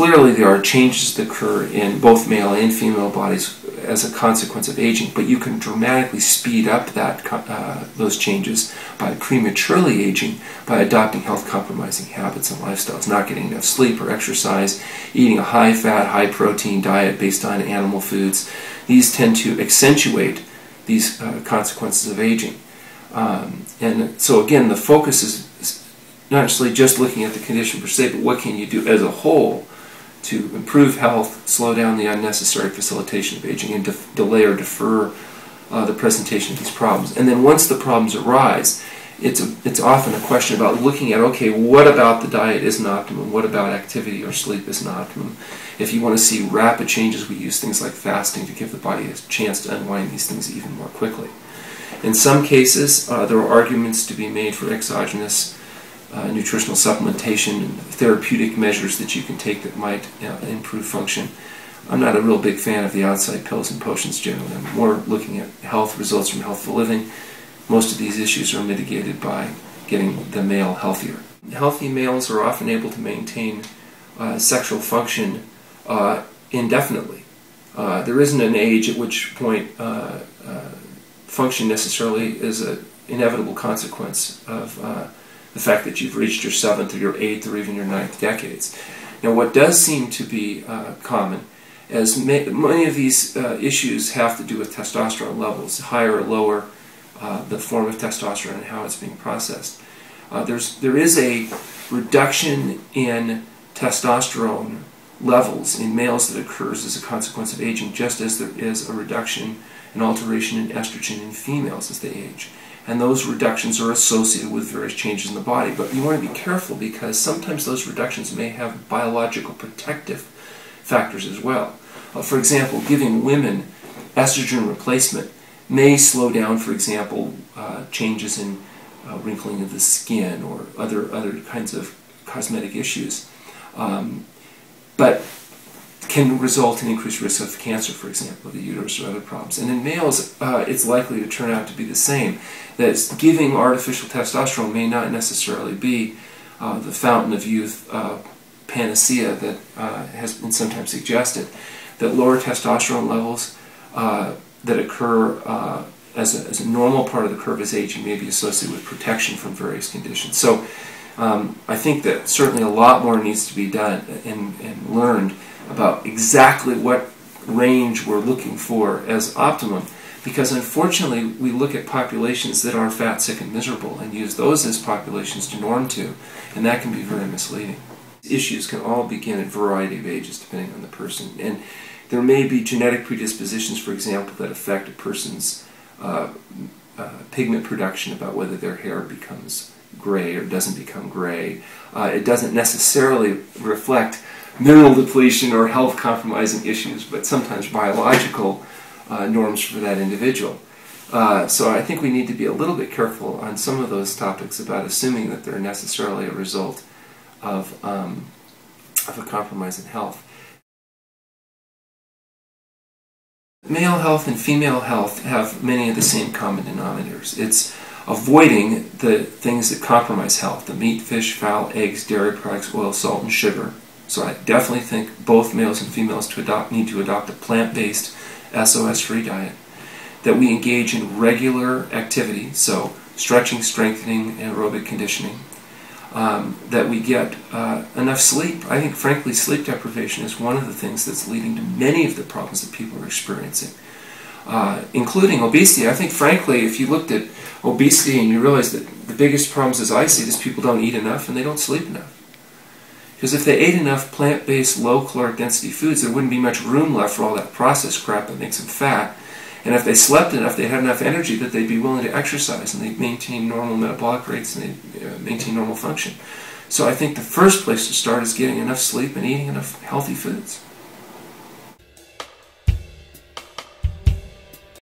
clearly there are changes that occur in both male and female bodies as a consequence of aging, but you can dramatically speed up those changes by prematurely aging by adopting health-compromising habits and lifestyles, not getting enough sleep or exercise, eating a high-fat, high-protein diet based on animal foods. These tend to accentuate these consequences of aging. And so again, the focus is not necessarily just looking at the condition per se, but what can you do as a whole to improve health, slow down the unnecessary facilitation of aging, and delay or defer the presentation of these problems. And then once the problems arise, it's often a question about looking at, okay, what about the diet isn't optimum? What about activity or sleep isn't optimum? If you want to see rapid changes, we use things like fasting to give the body a chance to unwind these things even more quickly. In some cases, there are arguments to be made for exogenous nutritional supplementation and therapeutic measures that you can take that might improve function. I'm not a real big fan of the outside pills and potions generally. I'm more looking at health results from healthful living. Most of these issues are mitigated by getting the male healthier. Healthy males are often able to maintain sexual function indefinitely. There isn't an age at which point function necessarily is an inevitable consequence of the fact that you've reached your 7th or your 8th or even your 9th decades. Now, what does seem to be common is many of these issues have to do with testosterone levels, higher or lower, the form of testosterone and how it's being processed. There is a reduction in testosterone levels in males that occurs as a consequence of aging, just as there is a reduction and alteration in estrogen in females as they age. And those reductions are associated with various changes in the body. But you want to be careful because sometimes those reductions may have biological protective factors as well. For example, giving women estrogen replacement may slow down, for example, changes in wrinkling of the skin or other kinds of cosmetic issues. But can result in increased risk of cancer, for example, of the uterus or other problems. And in males, it's likely to turn out to be the same. That giving artificial testosterone may not necessarily be the fountain of youth panacea that has been sometimes suggested. That lower testosterone levels that occur as a normal part of the curve as aging may be associated with protection from various conditions. So I think that certainly a lot more needs to be done and learned about exactly what range we're looking for as optimum, because unfortunately we look at populations that are fat, sick, and miserable and use those as populations to norm to, and that can be very misleading. Issues can all begin at a variety of ages depending on the person, and there may be genetic predispositions, for example, that affect a person's pigment production, about whether their hair becomes gray or doesn't become gray. It doesn't necessarily reflect mineral depletion or health compromising issues, but sometimes biological norms for that individual. So I think we need to be a little bit careful on some of those topics about assuming that they're necessarily a result of a compromise in health. Male health and female health have many of the same common denominators. It's avoiding the things that compromise health, the meat, fish, fowl, eggs, dairy products, oil, salt, and sugar. So I definitely think both males and females need to adopt a plant-based, SOS-free diet, that we engage in regular activity, so stretching, strengthening, aerobic conditioning, that we get enough sleep. I think, frankly, sleep deprivation is one of the things that's leading to many of the problems that people are experiencing, including obesity. I think, frankly, if you looked at obesity and you realize that the biggest problems as I see it is people don't eat enough and they don't sleep enough. Because if they ate enough plant-based, low-caloric density foods, there wouldn't be much room left for all that processed crap that makes them fat. And if they slept enough, they'd have enough energy that they'd be willing to exercise, and they'd maintain normal metabolic rates, and they'd maintain normal function. So I think the first place to start is getting enough sleep and eating enough healthy foods.